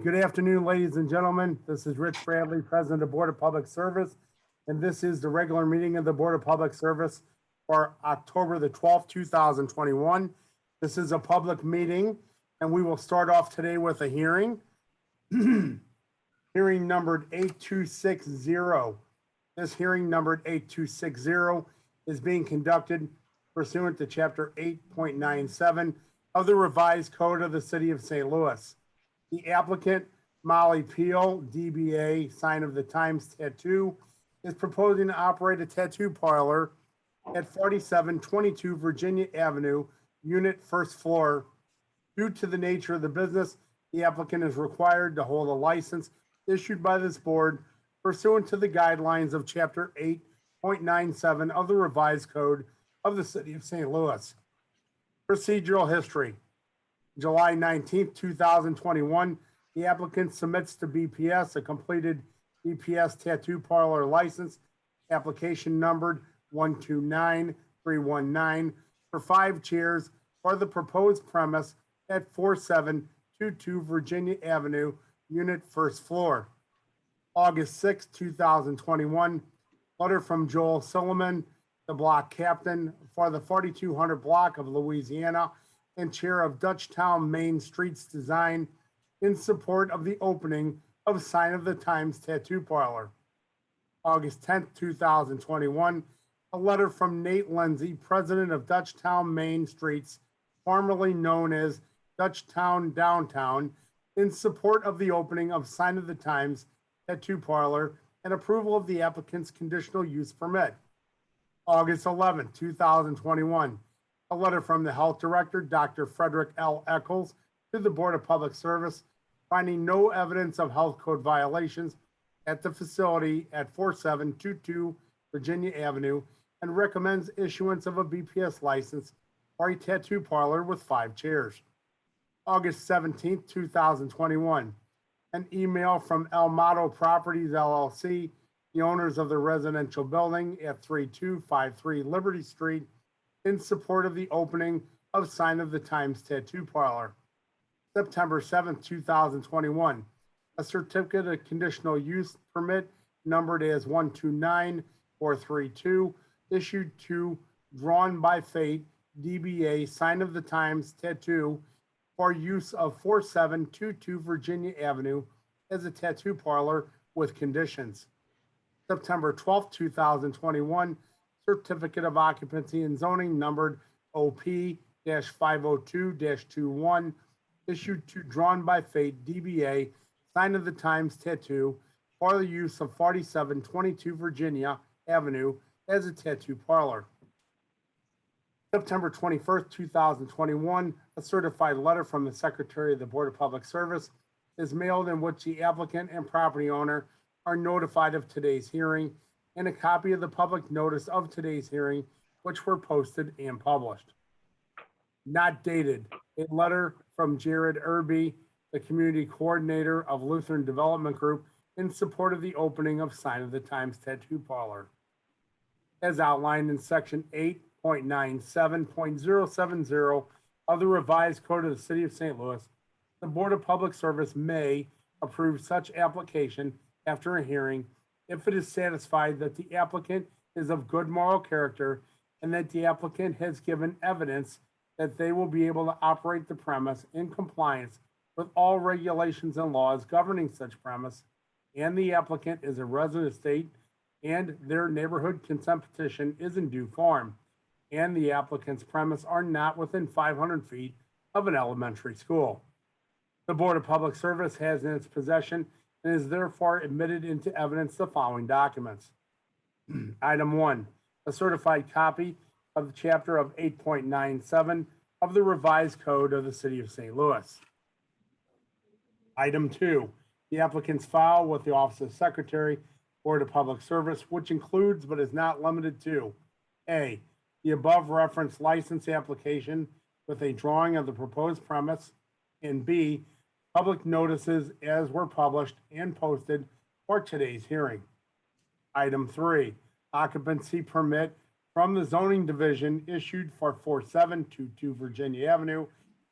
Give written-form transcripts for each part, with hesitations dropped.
Good afternoon, ladies and gentlemen. This is Rich Bradley, President of Board of Public Service, and this is the regular meeting of the Board of Public Service for October the 12th, 2021. This is a public meeting, and we will start off today with a hearing. Hearing numbered 8260. This hearing numbered 8260 is being conducted pursuant to Chapter 8.97 of the Revised Code of the City of St. Louis. The applicant, Molly Peel, DBA, Sign of the Times Tattoo, is proposing to operate a tattoo parlor at 4722 Virginia Avenue, unit first floor. Due to the nature of the business, the applicant is required to hold a license issued by this board pursuant to the guidelines of Chapter 8.97 of the Revised Code of the City of St. Louis. Procedural history. July 19th, 2021, the applicant submits to BPS a completed BPS tattoo parlor license, application numbered 129319, for 5 chairs for the proposed premise at 4722 Virginia Avenue, unit first floor. August 6, 2021, letter from Joel Silliman, the block captain for the 4200 block of Louisiana and chair of Dutchtown Main Streets Design, in support of the opening of Sign of the Times Tattoo Parlor. August 10th, 2021, a letter from Nate Lindsay, president of Dutchtown Main Streets, formerly known as Dutchtown Downtown, in support of the opening of Sign of the Times Tattoo Parlor and approval of the applicant's conditional use permit. August 11th, 2021, a letter from the health director, Dr. Frederick L. Eccles, to the Board of Public Service, finding no evidence of health code violations at the facility at 4722 Virginia Avenue, and recommends issuance of a BPS license for a tattoo parlor with 5 chairs. August 17th, 2021, an email from El Mato Properties LLC, the owners of the residential building at 3253 Liberty Street, in support of the opening of Sign of the Times Tattoo Parlor. September 7th, 2021, a certificate of conditional use permit numbered as 129432, issued to Drawn by Fate, DBA, Sign of the Times Tattoo, for use of 4722 Virginia Avenue as a tattoo parlor with conditions. September 12th, 2021, certificate of occupancy and zoning numbered OP-502-21, issued to Drawn by Fate, DBA, Sign of the Times Tattoo, for the use of 4722 Virginia Avenue as a tattoo parlor. September 21st, 2021, a certified letter from the Secretary of the Board of Public Service is mailed, in which the applicant and property owner are notified of today's hearing, and a copy of the public notice of today's hearing, which were posted and published. Not dated, a letter from Jared Irby, the community coordinator of Lutheran Development Group, in support of the opening of Sign of the Times Tattoo Parlor. As outlined in section 8.97.070 of the Revised Code of the City of St. Louis, the Board of Public Service may approve such application after a hearing if it is satisfied that the applicant is of good moral character and that the applicant has given evidence that they will be able to operate the premise in compliance with all regulations and laws governing such premise, and the applicant is a resident of state and their neighborhood consent petition is in due form, and the applicant's premise are not within 500 feet of an elementary school. The Board of Public Service has in its possession and is therefore admitted into evidence the following documents. Item 1, a certified copy of the chapter of 8.97 of the Revised Code of the City of St. Louis. Item 2, the applicant's file with the Office of Secretary, Board of Public Service, which includes but is not limited to A, the above referenced license application with a drawing of the proposed premise, and B, public notices as were published and posted for today's hearing. Item 3, occupancy permit from the zoning division issued for 4722 Virginia Avenue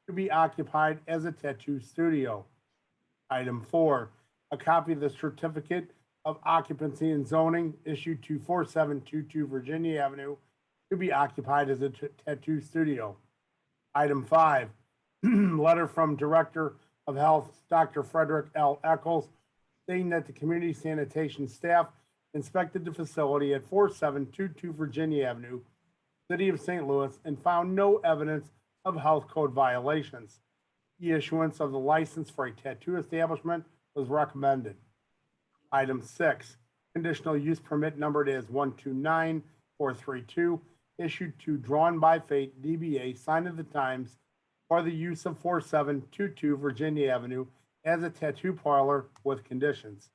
to be occupied as a tattoo studio. Item 4, a copy of the certificate of occupancy and zoning issued to 4722 Virginia Avenue to be occupied as a tattoo studio. Item 5, letter from Director of Health, Dr. Frederick L. Eccles, stating that the community sanitation staff inspected the facility at 4722 Virginia Avenue, City of St. Louis, and found no evidence of health code violations. The issuance of the license for a tattoo establishment was recommended. Item 6, conditional use permit numbered as 129432, issued to Drawn by Fate DBA Sign of the Times for the use of 4722 Virginia Avenue as a tattoo parlor with conditions.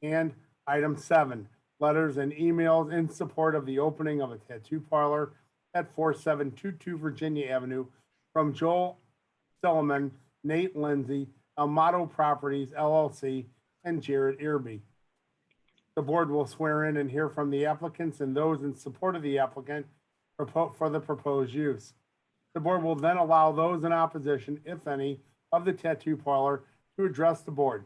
And item 7, letters and emails in support of the opening of a tattoo parlor at 4722 Virginia Avenue from Joel Silliman, Nate Lindsay, Amato Properties LLC, and Jared Irby. The board will swear in and hear from the applicants and those in support of the applicant for the proposed use. The board will then allow those in opposition, if any, of the tattoo parlor to address the board.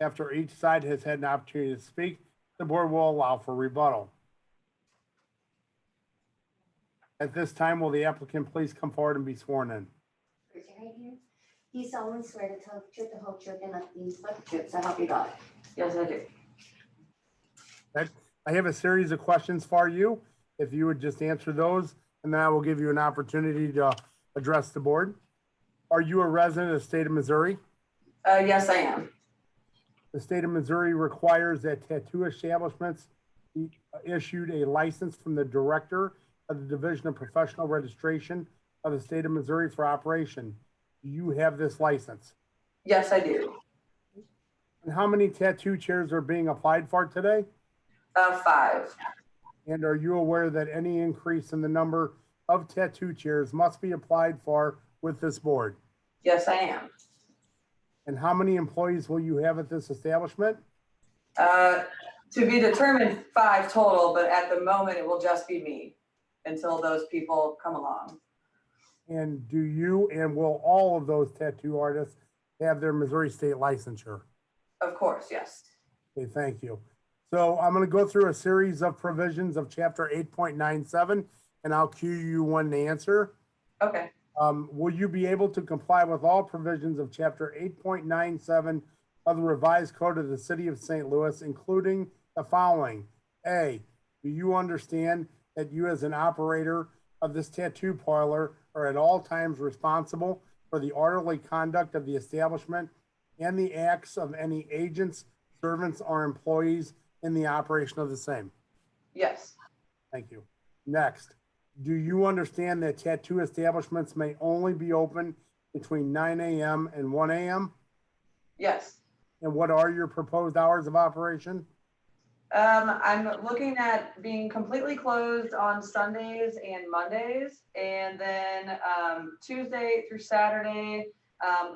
After each side has had an opportunity to speak, the board will allow for rebuttal. At this time, will the applicant please come forward and be sworn in? Raise your right hand. Do you solemnly swear to tell the truth, the whole truth, and nothing but the truth, so help you God? Yes, I do. I have a series of questions for you. If you would just answer those, and then I will give you an opportunity to address the board. Are you a resident of the state of Missouri? Yes, I am. The state of Missouri requires that tattoo establishments be issued a license from the director of the Division of Professional Registration of the state of Missouri for operation. Do you have this license? Yes, I do. And how many tattoo chairs are being applied for today? 5. And are you aware that any increase in the number of tattoo chairs must be applied for with this board? Yes, I am. And how many employees will you have at this establishment? To be determined 5 total, but at the moment it will just be me until those people come along. And do you and will all of those tattoo artists have their Missouri state licensure? Of course, yes. Okay, thank you. So I'm going to go through a series of provisions of Chapter 8.97, and I'll cue you when to answer. Okay. Will you be able to comply with all provisions of Chapter 8.97 of the Revised Code of the City of St. Louis, including the following? A, do you understand that you as an operator of this tattoo parlor are at all times responsible for the orderly conduct of the establishment and the acts of any agents, servants, or employees in the operation of the same? Yes. Thank you. Next, do you understand that tattoo establishments may only be open between 9 a.m. and 1 a.m.? Yes. And what are your proposed hours of operation? I'm looking at being completely closed on Sundays and Mondays, and then Tuesday through Saturday,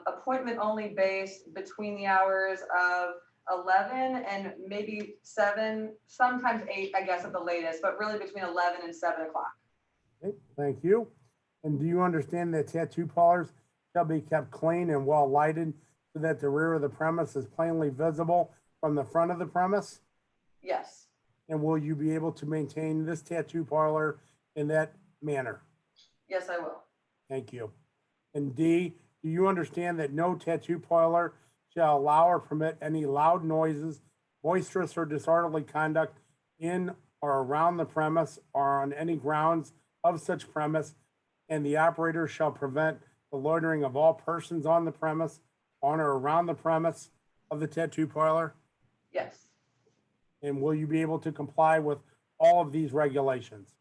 appointment only based between the hours of 11 and maybe 7, sometimes 8, I guess at the latest, but really between 11 and 7 o'clock. Okay, thank you. And do you understand that tattoo parlors shall be kept clean and well lighted so that the rear of the premise is plainly visible from the front of the premise? Yes. And will you be able to maintain this tattoo parlor in that manner? Yes, I will. Thank you. And D, do you understand that no tattoo parlor shall allow or permit any loud noises, boisterous or disorderly conduct in or around the premise or on any grounds of such premise, and the operator shall prevent the loitering of all persons on the premise, on or around the premise of the tattoo parlor? Yes. And will you be able to comply with all of these regulations?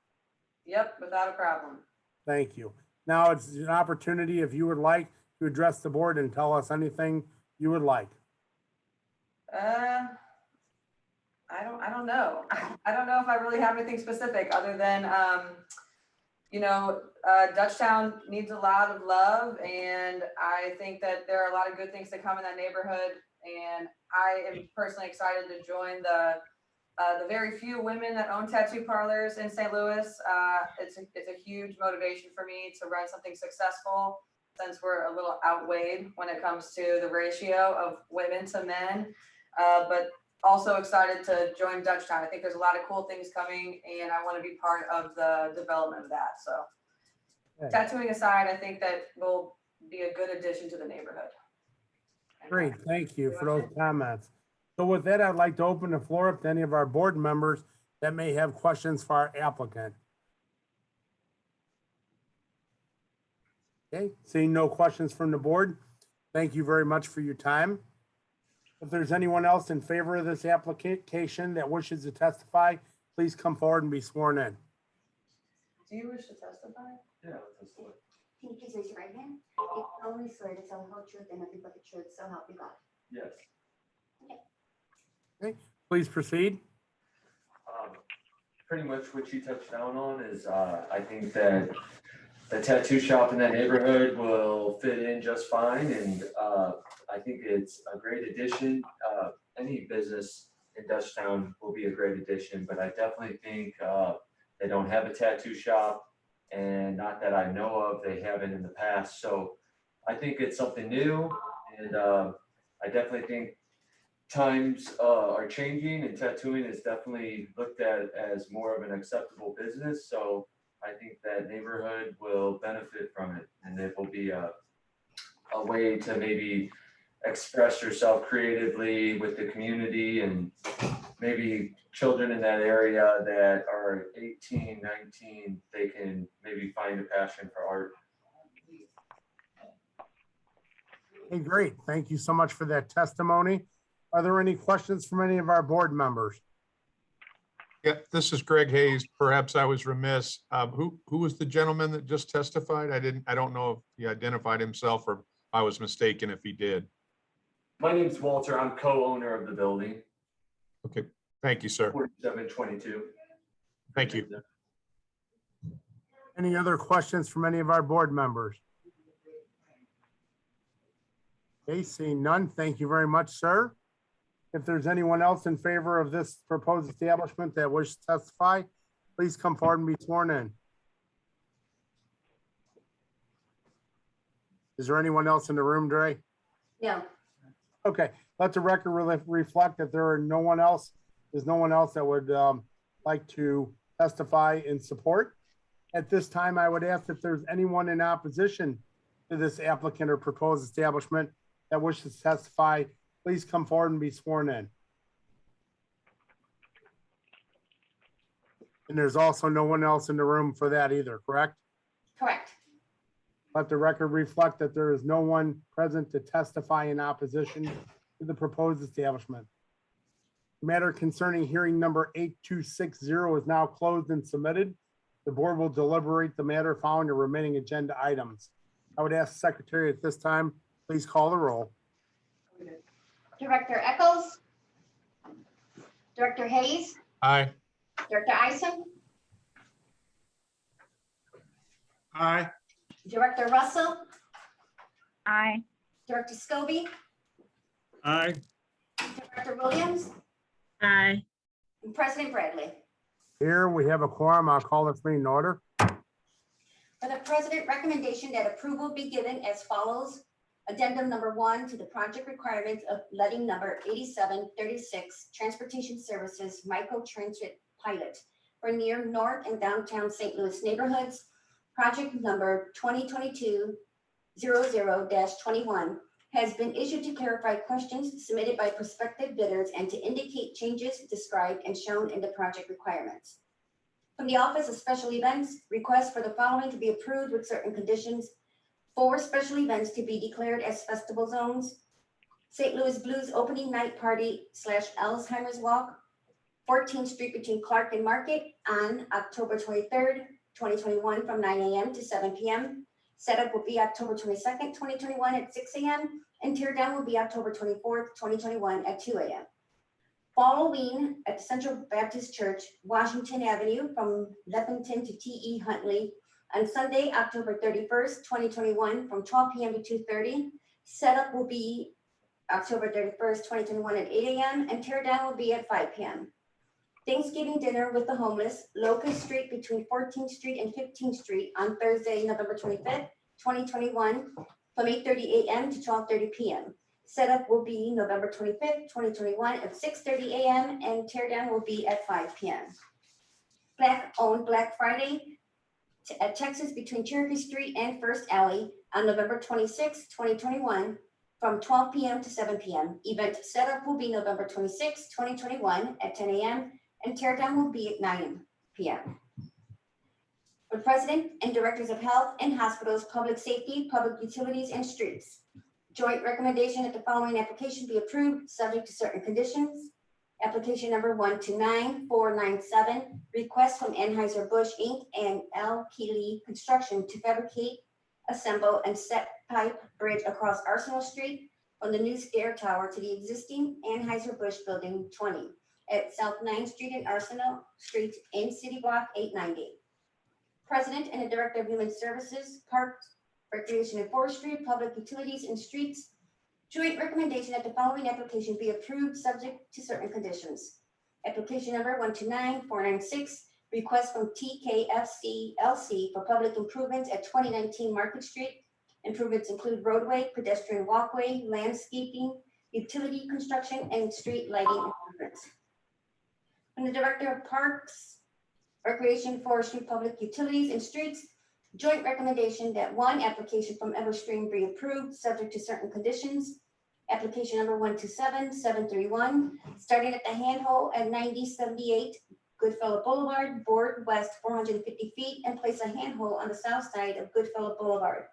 Yep, without a problem. Thank you. Now it's an opportunity if you would like to address the board and tell us anything you would like. I don't know. I don't know if I really have anything specific other than, Dutchtown needs a lot of love, and I think that there are a lot of good things to come in that neighborhood. And I am personally excited to join the very few women that own tattoo parlors in St. Louis. It's a huge motivation for me to run something successful. since we're a little outweighed when it comes to the ratio of women to men. But also excited to join Dutchtown. I think there's a lot of cool things coming and I want to be part of the development of that. So Okay. tattooing aside, I think that will be a good addition to the neighborhood. Great, thank you for those comments. So with that, I'd like to open the floor up to any of our board members that may have questions for our applicant. Okay, seeing no questions from the board, thank you very much for your time. If there's anyone else in favor of this application that wishes to testify, please come forward and be sworn in. Do you wish to testify? Yeah, that's the way. Can you please raise your right hand? You solemnly swear to tell the whole truth and nothing but the truth, so help you God. Yes. Please proceed. Pretty much what you touched down on is, I think that the tattoo shop in that neighborhood will fit in just fine, and I think it's a great addition. Any business in Dutchtown will be a great addition, but I definitely think they don't have a tattoo shop, and not that I know of, they haven't in the past. So I think it's something new, and I definitely think times are changing, and tattooing is definitely looked at as more of an acceptable business. So I think that neighborhood will benefit from it, and it will be a way to maybe express yourself creatively with the community, and maybe children in that area that are 18, 19, they can maybe find a passion for art. Okay, great. Thank you so much for that testimony. Are there any questions from any of our board members? Yeah, this is Greg Hayes. Perhaps I was remiss. Who was the gentleman that just testified? I don't know if he identified himself or I was mistaken if he did. My name's Walter. I'm co-owner of the building, Okay, thank you, sir. 4722. Thank you. Any other questions from any of our board members? Okay, seeing none, thank you very much, sir. If there's anyone else in favor of this proposed establishment that wishes to testify, please come forward and be sworn in. Is there anyone else in the room, Dre? No, Okay, let the record reflect that there are no one else, there's no one else that would like to testify in support. At this time, I would ask if there's anyone in opposition to this applicant or proposed establishment that wishes to testify, please come forward and be sworn in. And there's also no one else in the room for that either, correct? correct. Let the record reflect that there is no one present to testify in opposition to the proposed establishment. Matter concerning hearing number 8260 is now closed and submitted. The board will deliberate the matter following the remaining agenda items. I would ask the secretary at this time, please call the roll. Director Eccles? Director Hayes? Aye. Director Isom? Aye. Director Russell? Aye. Director Scobie? Aye. Director Williams? Aye. And President Bradley. Here we have a quorum. I'll call the meeting in order. For the president, recommendation that approval be given as follows. Addendum number 1 to the project requirements of letting number 8736 Transportation Services Micro Transit Pilot for near North and Downtown St. Louis neighborhoods. Project number 2022-00-21 has been issued to clarify questions submitted by prospective bidders and to indicate changes described and shown in the project requirements. From the Office of Special Events, request for the following to be approved with certain conditions. 4 special events to be declared as festival zones. St. Louis Blues Opening Night Party / Alzheimer's Walk, 14th Street between Clark and Market on October 23rd, 2021 from 9 a.m. to 7 p.m. Setup will be October 22nd, 2021 at 6 a.m. and tear down will be October 24th, 2021 at 2 a.m. Halloween at the Central Baptist Church, Washington Avenue from Leppington to T.E. Huntley on Sunday, October 31st, 2021 from 12 p.m. to 2:30. Setup will be October 31st, 2021 at 8 a.m. and tear down will be at 5 p.m. Thanksgiving dinner with the homeless, Locust Street between 14th Street and 15th Street on Thursday, November 25th, 2021, from 8:30 a.m. to 12:30 p.m. Setup will be November 25th, 2021 at 6:30 a.m. and teardown will be at 5 p.m. Black-owned Black Friday at Texas between Cherokee Street and First Alley on November 26th, 2021, from 12 p.m. to 7 p.m. Event setup will be November 26th, 2021 at 10 a.m. and teardown will be at 9 p.m. For President and Directors of Health and Hospitals, Public Safety, Public Utilities, and Streets. Joint recommendation that the following application be approved, subject to certain conditions. Application number 129497, request from Anheuser-Busch Inc. and L. Keeley Construction to fabricate, assemble, and set pipe bridge across Arsenal Street from the new stair tower to the existing Anheuser-Busch Building 20 at South 9th Street and Arsenal Street in City Block 890. President and the Director of Human Services, Parks, Recreation and Forestry, Public Utilities and Streets. Joint recommendation that the following application be approved, subject to certain conditions. Application number 129496, request from TKFC LC for public improvements at 2019 Market Street. Improvements include roadway, pedestrian walkway, landscaping, utility construction, and street lighting improvements. From the Director of Parks, Recreation, Forestry, Public Utilities, and Streets, joint recommendation that one application from Everstream be approved, subject to certain conditions. Application number 127731, starting at the handhole at 9078 Goodfellow Boulevard, board west 450 feet, and place a handhole on the south side of Goodfellow Boulevard,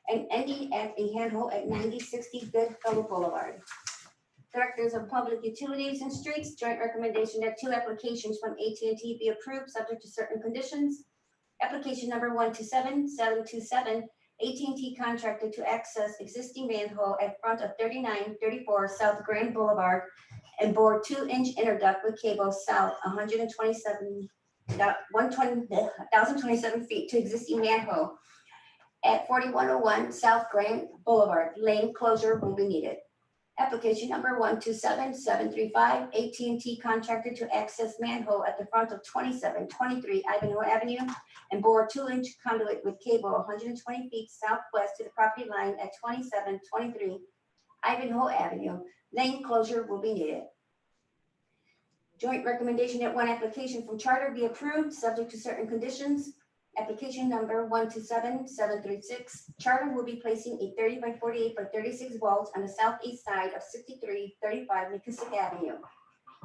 and ending at a handhole at 9060 Goodfellow Boulevard. Directors of Public Utilities and Streets, joint recommendation that two applications from AT&T be approved, subject to certain conditions. Application number 127727, AT&T contracted to access existing manhole at front of 3934 South Grand Boulevard and bore 2-inch interduct with cable south 1,027 feet to existing manhole at 4101 South Grand Boulevard. Lane closure will be needed. Application number 127735, AT&T contracted to access manhole at the front of 2723 Ivanhoe Avenue and bore a 2-inch conduit with cable 120 feet southwest to the property line at 2723 Ivanhoe Avenue. Lane closure will be needed. Joint recommendation that one application from Charter be approved, subject to certain conditions. Application number 127736. Charter will be placing a 30 by 48 by 36 vault on the southeast side of 6335 McKissick Avenue.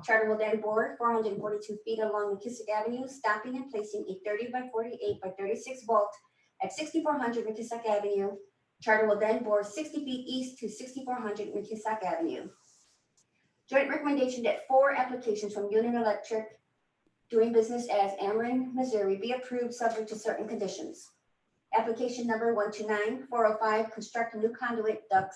Charter will then bore 442 feet along McKissick Avenue, stopping and placing a 30 by 48 by 36 vault at 6400 McKissick Avenue. Charter will then bore 60 feet east to 6400 McKissick Avenue. Joint recommendation that 4 applications from Union Electric doing business as Ameren, Missouri be approved, subject to certain conditions. Application number 129405, construct new conduit duct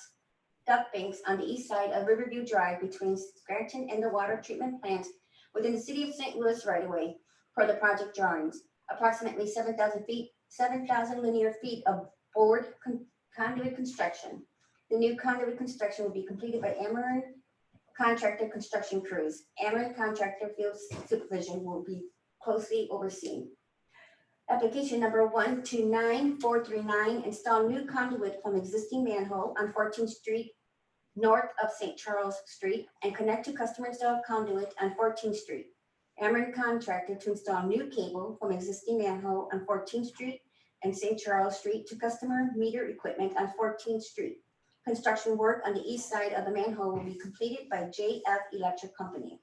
banks on the east side of Riverview Drive between Scranton and the water treatment plant within the city of St. Louis right away per the project drawings. Approximately 7,000 linear feet of board conduit construction. The new conduit construction will be completed by Ameren contractor construction crews. Ameren contractor field supervision will be closely overseen. Application number 129439, install new conduit from existing manhole on 14th Street north of St. Charles Street and connect to customer installed conduit on 14th Street. Ameren contractor to install new cable from existing manhole on 14th Street and St. Charles Street to customer meter equipment on 14th Street. Construction work on the east side of the manhole will be completed by JF Electric Company.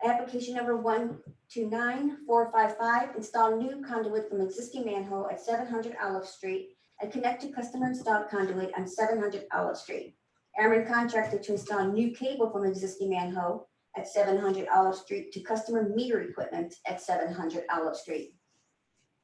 Application number 129455, install new conduit from existing manhole at 700 Olive Street and connect to customer installed conduit on 700 Olive Street. Ameren contractor to install new cable from existing manhole at 700 Olive Street to customer meter equipment at 700 Olive Street.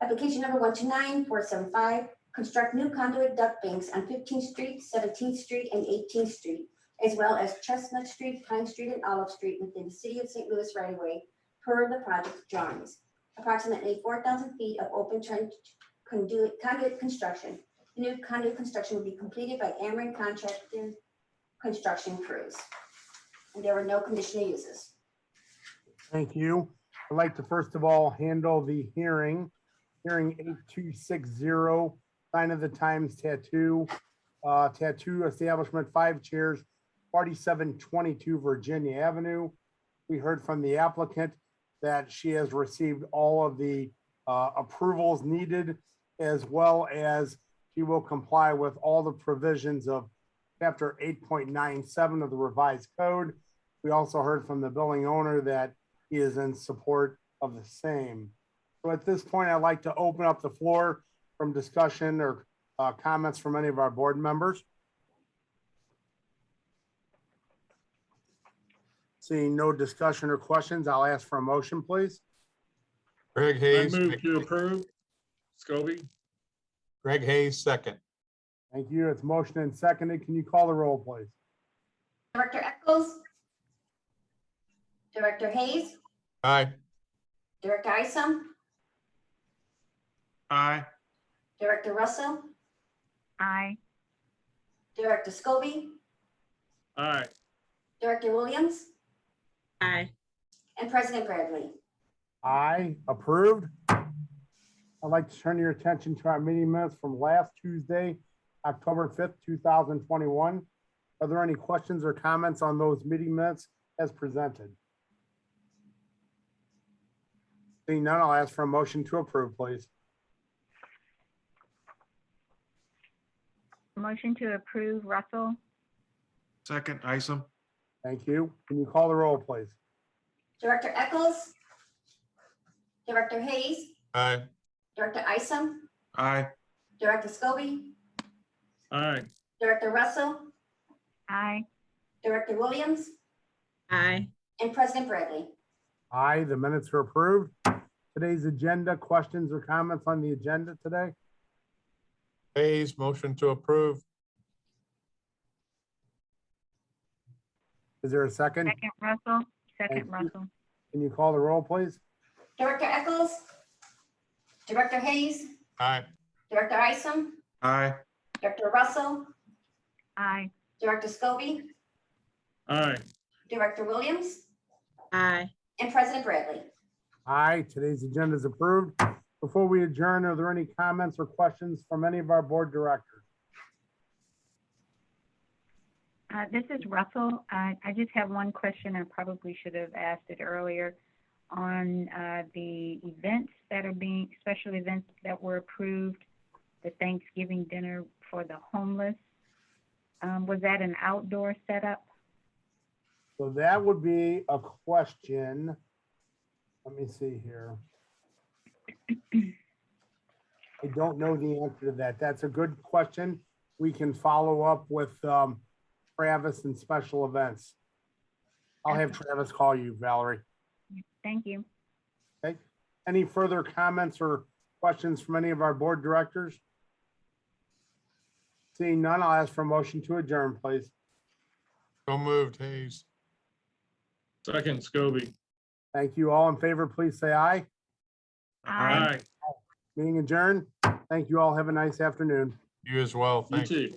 Application number 129475, construct new conduit duct banks on 15th Street, 17th Street, and 18th Street, as well as Chestnut Street, Pine Street, and Olive Street within the city of St. Louis right away per the project drawings. Approximately 4,000 feet of open trench conduit construction. The new conduit construction will be completed by Ameren contractor construction crews. And there were no conditional uses. Thank you. I'd like to first of all handle the hearing 8260 Sign of the Times Tattoo, Tattoo Establishment, 5 chairs, 4722 Virginia Avenue. We heard from the applicant that she has received all of the approvals needed, as well as she will comply with all the provisions of Chapter 8.97 of the revised code. We also heard from the building owner that he is in support of the same. So at this point, I'd like to open up the floor from discussion or comments from any of our board members. Seeing no discussion or questions, I'll ask for a motion, please. Greg I Hayes. move to approve. Scobie. Greg Hayes, second. Thank you. It's motion and seconded. Can you call the roll, please? Director Echols? Director Hayes? Aye. Director Isom? Aye. Director Russell? Aye. Director Scobie? Aye. Director Williams? Aye. And President Bradley. Aye, approved. I'd like to turn your attention to our meeting minutes from last Tuesday, October 5th, 2021. Are there any questions or comments on those meeting minutes as presented? Seeing none, I'll ask for a motion to approve, please. Motion to approve, Russell? Second, Isom. Thank you. Can you call the roll, please? Director Echols? Director Hayes? Aye. Director Isom? Aye. Director Scobie? Aye. Director Russell? Aye. Director Williams? Aye. And President Bradley. Aye, the minutes are approved. Today's agenda, questions or comments on the agenda today? Hayes, motion to approve. Is there a second? Second, Russell? Thank Second, you. Russell? Can you call the roll, please? Director Echols? Director Hayes? Aye. Director Isom? Aye. Director Russell? Aye. Director Scobie? Aye. Director Williams? Aye. And President Bradley. Aye, today's agenda is approved. Before we adjourn, are there any comments or questions from any of our board directors? This is Russell. I just have one question. I probably should have asked it earlier on the events that are being, special events that were approved, the Thanksgiving dinner for the homeless. Was that an outdoor setup? So that would be a question. Let me see here. I don't know the answer to that. That's a good question. We can follow up with Travis and special events. I'll have Travis call you, Valerie. Thank you. Okay. Any further comments or questions from any of our board directors? Seeing none, I'll ask for a motion to adjourn, please. So moved, Hayes. Second, Scobie. Thank you. All in favor, please say aye. Aye. Meeting adjourned. Thank you all. Have a nice afternoon. You as well. You Thank you. too.